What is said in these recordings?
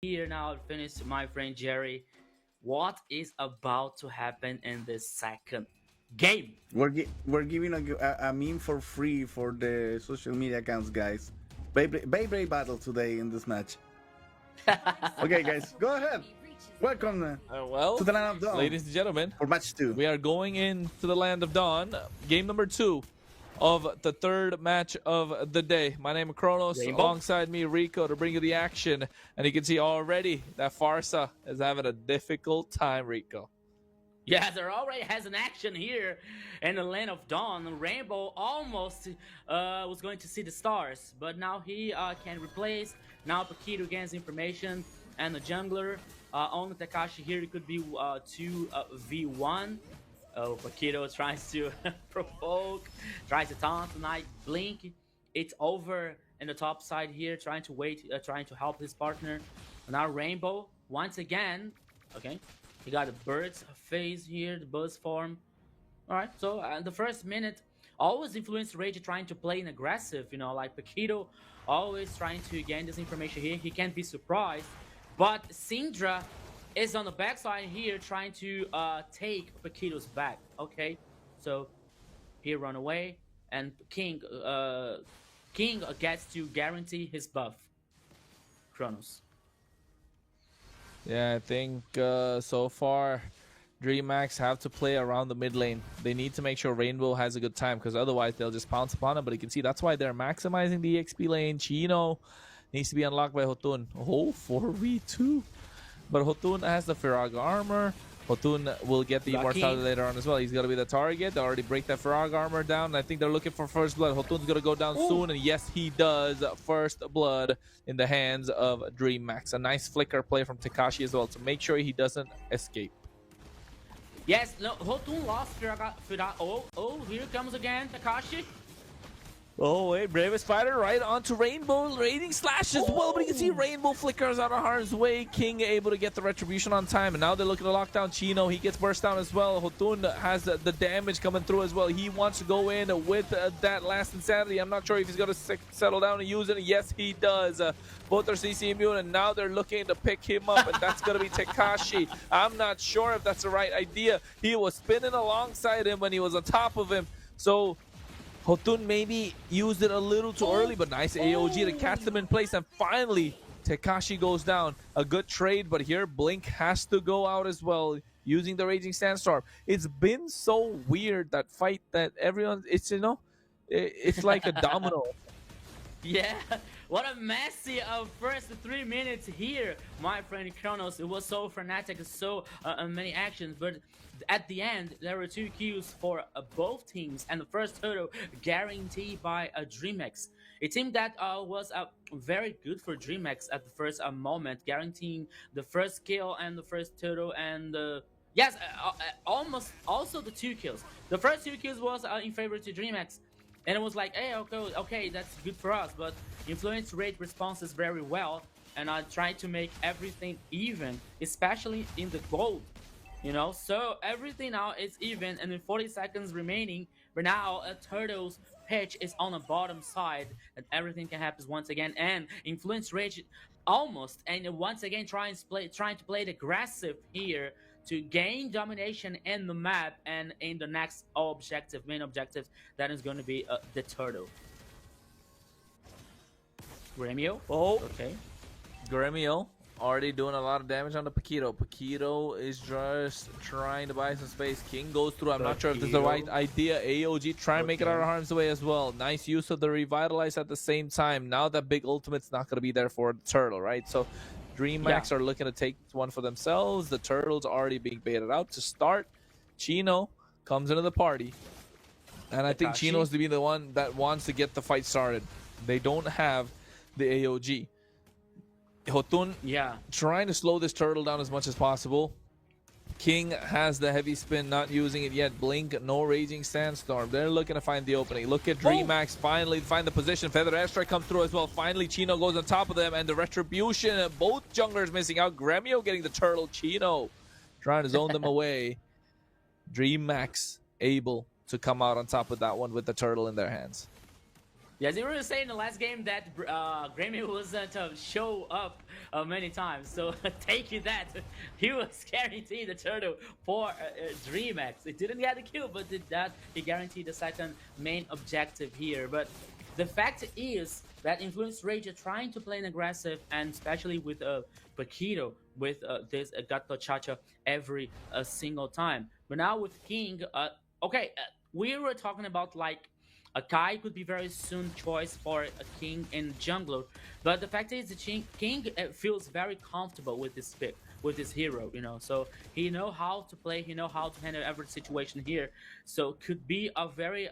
here now. Finished, my friend Jerry. What is about to happen in this second game? We're giving a meme for free for the social media accounts, guys. Beyblade battle today in this match. Okay, guys, go ahead. Welcome to Well, the Land of Dawn ladies and gentlemen, for match 2. we are going into the Land of Dawn, game number 2 of the third match of the day. My name is Kronos, Rainbow. alongside me, Rico, to bring you the action. And you can see already that Farsa is having a difficult time, Rico. Yeah, there already has an action here in the Land of Dawn. Rainbow almost was going to see the stars, but now he can replace. Now Paquito gains information, and the jungler on Takashi here, it could be 2v1. Oh, Paquito tries to provoke, tries to taunt tonight. Blink, it's over in the top side here, trying to wait, trying to help his partner. Now Rainbow, once again, okay, he got a bird's face here, the buzz form. Alright, so the first minute, always influence Rage trying to play an aggressive, you know, like Paquito always trying to gain this information here. He can't be surprised. But Syndra is on the backside here trying to take Paquito's back. Okay, so he run away, and King gets to guarantee his buff. Kronos. Yeah, I think so far DreamMax have to play around the mid lane. They need to make sure Rainbow has a good time, because otherwise they'll just pounce upon him. But you can see that's why they're maximizing the XP lane. Chino needs to be unlocked by Hotun. Oh, 4v2. But Hotun has the Firaga armor. Hotun will get the immortality later on as well. He's going to be the target. They already break that Firaga armor down. I think they're looking for first blood. Hotun's going to go down soon. And yes, he does. First blood in the hands of DreamMax. A nice flicker play from Takashi as well to make sure he doesn't escape. Yes, no, Hotun lost Firaga. Oh, here comes again Takashi. Oh, wait, Bravest Fighter right onto Rainbow, raiding slash as well, but you can see Rainbow flickers out of harm's way. King able to get the retribution on time, and now they're looking to lock down Chino. He gets burst down as well. Hotun has the damage coming through as well. He wants to go in with that last insanity. I'm not sure if he's going to settle down and use it. Yes, he does. Both are CC immune, and now they're looking to pick him up, and that's going to be Takashi. I'm not sure if that's the right idea. He was spinning alongside him when he was on top of him, so Hotun maybe used it a little too early, but nice AOG to catch them in place. And finally, Takashi goes down. A good trade, but here Blink has to go out as well, using the Raging Sandstorm. It's been so weird, that fight, that everyone, it's, you know, it's like a domino. Yeah, what a messy first 3 minutes here, my friend Kronos. It was so frenetic, so many actions, but at the end there were 2 kills for both teams, and the first total guaranteed by DreamMax. A team that was very good for DreamMax at the first moment, guaranteeing the first kill and the first total, and yes, almost also the 2 kills. The first 2 kills was in favor to DreamMax. And it was like, hey, okay, that's good for us. But influence rate responses very well, and I tried to make everything even, especially in the gold. You know, so everything now is even, and in 40 seconds remaining, but now a Turtle's pitch is on the bottom side, and everything can happen once again. And influence rate almost, and once again trying to play it aggressive here to gain domination in the map and in the next main objective, that is going to be the Turtle. Gremio? Oh, okay. Gremio already doing a lot of damage on the Paquito. Paquito is just trying to buy some space. King goes through. I'm not sure if this is the right idea. AOG trying to make it out of harm's way as well. Nice use of the Revitalize at the same time. Now that big ultimate's not going to be there for the Turtle, right? So DreamMax are looking to take one for themselves. The Turtle's already being baited out to start. Chino comes into the party, and I think Chino's to be the one that wants to get the fight started. They don't have the AOG. Hotun trying to slow this Turtle down as much as possible. King has the heavy spin, not using it yet. Blink, no Raging Sandstorm. They're looking to find the opening. Look at DreamMax finally find the position. Feather Airstrike comes through as well. Finally, Chino goes on top of them, and the retribution. Both junglers missing out. Gremio getting the Turtle. Chino trying to zone them away. DreamMax able to come out on top of that one with the Turtle in their hands. Yes, you were saying in the last game that Grammy wasn't show up many times. So take you that he was guaranteed the turtle for DreamMax. It didn't get the kill, but he guaranteed the second main objective here. But the fact is that Influence Rage are trying to play an aggressive, and especially with Paquito, with this Gato Chacha every single time. But now with King, okay, we were talking about like a Kai could be very soon choice for a King in jungler, but the fact is the King feels very comfortable with this pick, with this hero, you know. So he know how to play, he know how to handle every situation here. So could be a very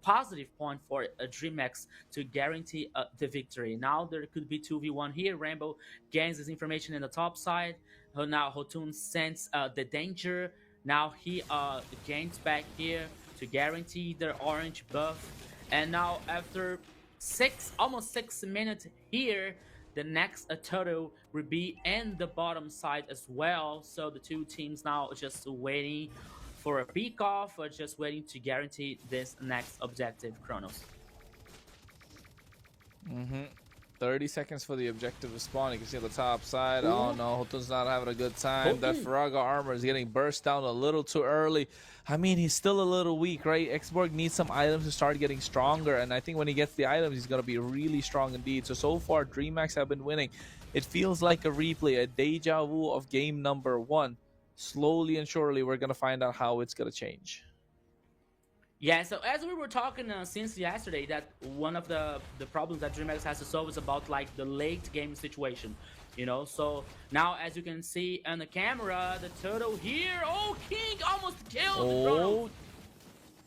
positive point for DreamMax to guarantee the victory. Now there could be 2v1 here. Rainbow gains this information in the top side. Now Hotun sense the danger. Now he gains back here to guarantee their orange buff. And now after almost 6 minutes here, the next turtle will be in the bottom side as well. So the two teams now just waiting for a peek off, or just waiting to guarantee this next objective, Kronos. 30 seconds for the objective to spawn. You can see on the top side. Ooh. Oh no, Hotun's not having a good time. That Okay. Faraga armor is getting burst down a little too early. I mean, he's still a little weak, right? Xborg needs some items to start getting stronger, and I think when he gets the items, he's going to be really strong indeed. So far, DreamMax have been winning. It feels like a replay, a deja vu of game number 1. Slowly and surely, we're going to find out how it's going to change. Yeah, so as we were talking since yesterday, that one of the problems that DreamMax has to solve is about like the late game situation, you know. So now, as you can see on the camera, the turtle here, oh, King almost killed Chrono.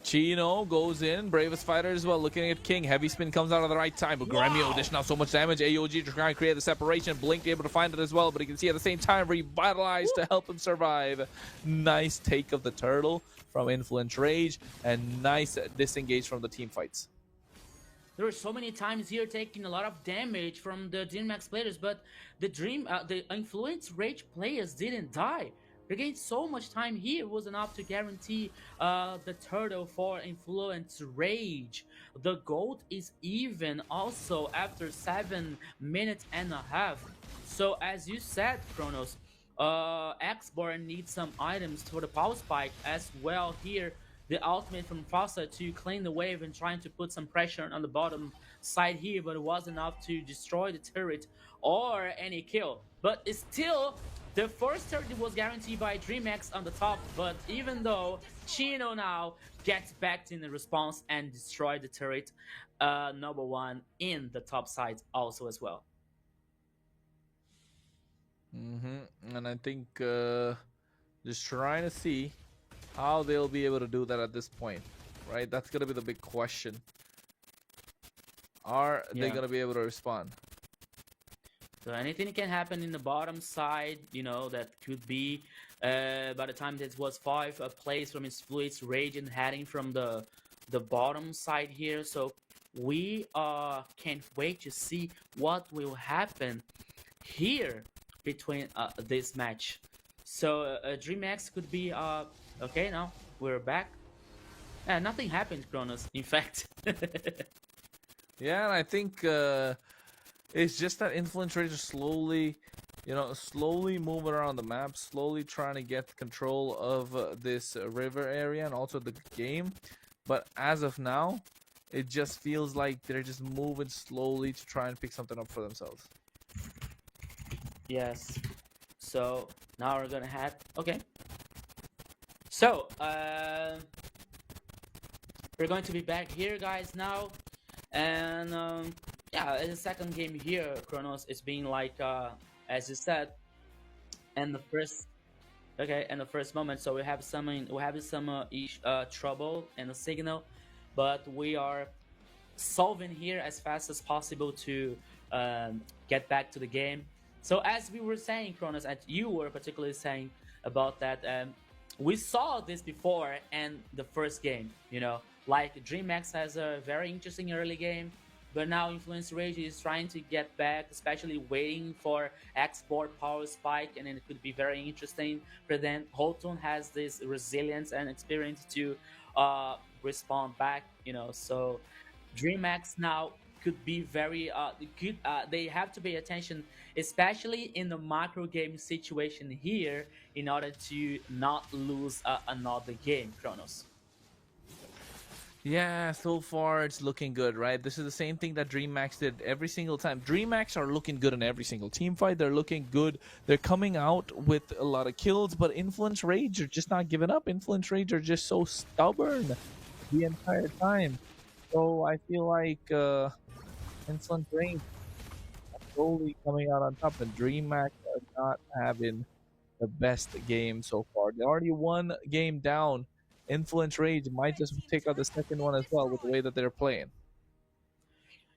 Chino goes in, bravest fighter as well, looking at King. Heavy spin comes out at the right time, but Gremio dishing out so much damage. AOG trying to create the separation. Blink able to find it as well, but you can see at the same time revitalized to help him survive. Nice take of the turtle from Influence Rage, and nice disengage from the team fights. There were so many times here taking a lot of damage from the DreamMax players, but the Influence Rage players didn't die. They gained so much time here, was enough to guarantee the turtle for Influence Rage. The gold is even also after 7 minutes and a half. So as you said, Kronos, Xborn needs some items for the power spike as well here. The ultimate from Fossa to clean the wave and trying to put some pressure on the bottom side here, but it wasn't enough to destroy the turret or any kill. But it's still, the first turret was guaranteed by DreamMax on the top, but even though Chino now gets back in the response and destroyed the turret number 1 in the top side also as well. And I think just trying to see how they'll be able to do that at this point, right? That's going to be the big question. Are they going to be able to respond? So anything can happen in the bottom side, you know, that could be by the time that was 5 plays from his Fluid's Rage and heading from the bottom side here. So we can't wait to see what will happen here between this match. So DreamMax could be okay. Now we're back. Nothing happened, Kronos, in fact. Yeah, and I think it's just that Influence Rage is slowly, slowly moving around the map, slowly trying to get control of this river area and also the game. But as of now, it just feels like they're just moving slowly to try and pick something up for themselves. Yes. So now we're gonna have So we're going to be back here, guys, now, and yeah, in the second game here, Kronos, it's been like as you said, and the first moment. So we have some trouble in the signal, but we are solving here as fast as possible to get back to the game. So as we were saying, Kronos, and you were particularly saying about that, we saw this before in the first game, you know, like DreamMax has a very interesting early game, but now Influence Rage is trying to get back, especially waiting for export power spike, and it could be very interesting. But then Hotun has this resilience and experience to respond back, you know, so DreamMax now could be very good. They have to pay attention, especially in the micro game situation here, in order to not lose another game, Kronos. Yeah, so far it's looking good, right? This is the same thing that DreamMax did every single time. DreamMax are looking good in every single team fight. They're looking good. They're coming out with a lot of kills, but Influence Rage are just not giving up. Influence Rage are just so stubborn the entire time. So I feel like Influence Rage are slowly coming out on top, and DreamMax are not having the best game so far. They already one game down. Influence Rage might just take out the second one as well with the way that they're playing.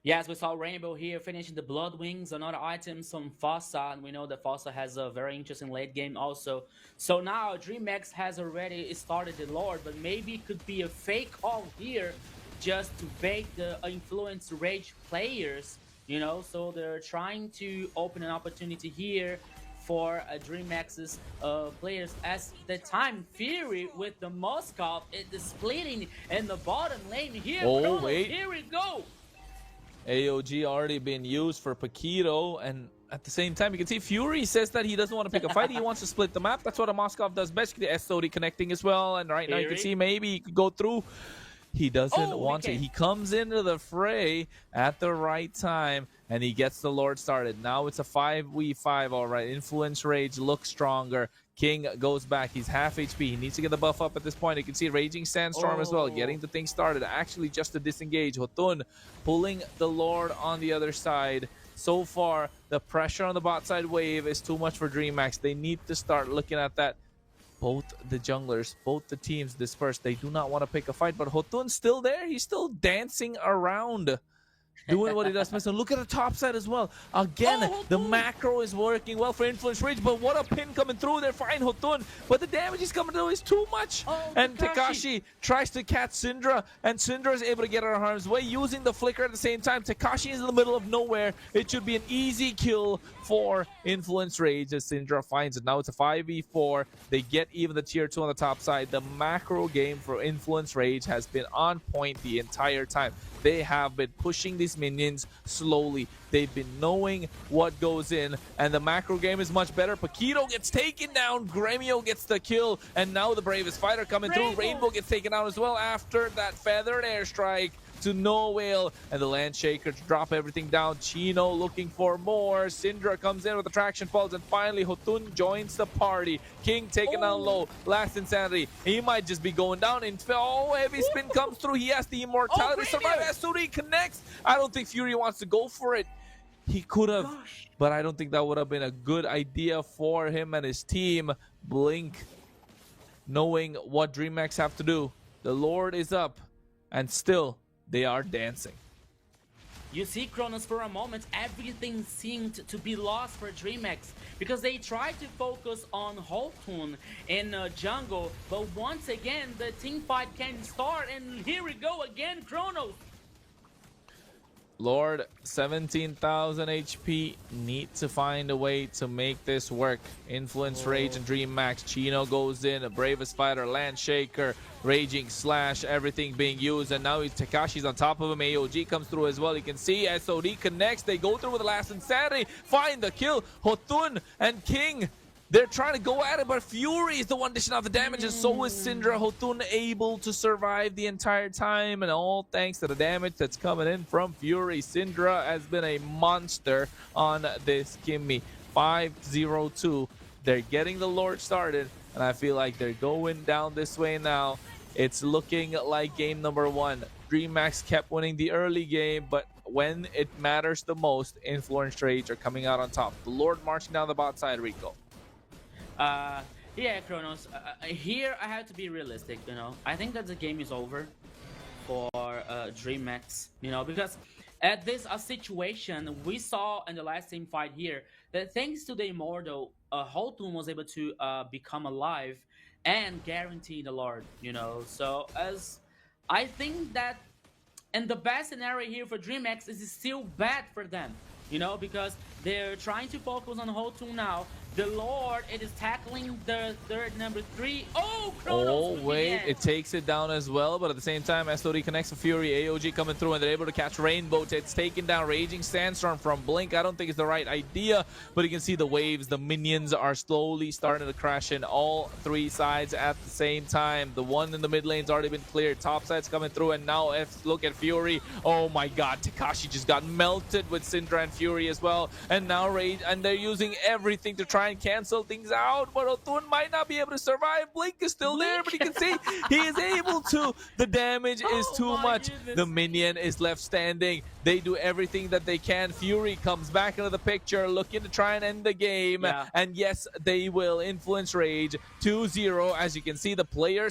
Yes, we saw Rainbow here finishing the Blood Wings, another item from Fossa, and we know that Fossa has a very interesting late game also. So now DreamMax has already started the Lord, but maybe it could be a fake call here just to bait the Influence Rage players, you know, so they're trying to open an opportunity here for DreamMax's players. As the time Fury with the Moskov is splitting in the bottom lane here. Oh, Kronos, wait. Here we go. AOG already been used for Paquito, and at the same time, you can see Fury says that he doesn't want to pick a fight. He wants to split the map. That's what a Moskov does best. The SOD connecting as well, and right now you can see maybe he could go through. He doesn't want to. He comes into the fray at the right time, and he gets the Lord started. Now it's a 5v5, all right. Influence Rage looks stronger. King goes back. He's half HP. He needs to get the buff up at this point. You can see Raging Sandstorm as well, getting the thing started. Actually, just to disengage. Hotun pulling the Lord on the other side. So far, the pressure on the bot side wave is too much for DreamMax. They need to start looking at that. Both the junglers, both the teams dispersed. They do not want to pick a fight, but Hotun's still there. He's still dancing around, doing what he does best. And look at the top side as well. Again, the macro is working well for Influence Rage, but what a pin coming through there. Fine, Hotun, but the damage is coming through is too much. And Tekashi tries to catch Syndra, and Syndra is able to get out of harm's way using the flicker at the same time. Tekashi is in the middle of nowhere. It should be an easy kill for Influence Rage as Syndra finds it. Now it's a 5v4. They get even the tier 2 on the top side. The macro game for Influence Rage has been on point the entire time. They have been pushing these minions slowly. They've been knowing what goes in, and the macro game is much better. Paquito gets taken down. Gremio gets the kill, and now the bravest fighter coming through. Rainbow gets taken out as well after that feathered airstrike to no whale, and the Landshaker to drop everything down. Chino looking for more. Syndra comes in with the traction falls, and finally Hotun joins the party. King taken down low. Last Insanity. He might just be going down. And heavy spin comes through. He has the immortality. Survive. SOD connects. I don't think Fury wants to go for it. He could have, but I don't think that would have been a good idea for him and his team. Blink, knowing what DreamMax have to do. The Lord is up, and still they are dancing. You see, Kronos, for a moment, everything seemed to be lost for DreamMax because they tried to focus on Hotun in jungle, but once again, the team fight can start, and here we go again, Kronos. Lord, 17,000 HP, need to find a way to make this work. Influence Rage and DreamMax. Chino goes in, a bravest fighter, Landshaker, Raging Slash, everything being used, and now Tekashi's on top of him. AOG comes through as well. You can see SOD connects. They go through with the last Insanity, find the kill. Hotun and King, they're trying to go at it, but Fury is the one dishing out the damage, and so is Syndra. Hotun able to survive the entire time, and all thanks to the damage that's coming in from Fury. Syndra has been a monster on this Kimmy. 5-0-2. They're getting the Lord started, and I feel like they're going down this way now. It's looking like game number 1. DreamMax kept winning the early game, but when it matters the most, Influence Rage are coming out on top. The Lord marching down the bot side, Rico. Yeah, Kronos. Here I have to be realistic, you know. I think that the game is over for DreamMax, you know, because at this situation we saw in the last team fight here that thanks to the Immortal, Hotun was able to become alive and guarantee the Lord, you know. So as I think that in the best scenario here for DreamMax is still bad for them, you know, because they're trying to focus on Hotun now. The Lord, it is tackling the third number 3. Oh, Kronos! Oh, wait, again. it takes it down as well, but at the same time, SOD connects the Fury. AOG coming through, and they're able to catch Rainbow. It's taken down. Raging Sandstorm from Blink. I don't think it's the right idea, but you can see the waves. The minions are slowly starting to crash in all 3 sides at the same time. The one in the mid lane's already been cleared. Top side's coming through, and now look at Fury. Oh my god, Takashi just got melted with Syndra and Fury as well. And now Rage, and they're using everything to try and cancel things out, but Otun might not be able to survive. Blink is still there, but you can see he is able to. The damage is too much. Goodness. The minion is left standing. They do everything that they can. Fury comes back into the picture, looking to try and end the game. Yeah. And yes, they will influence Rage 2-0. As you can see, the players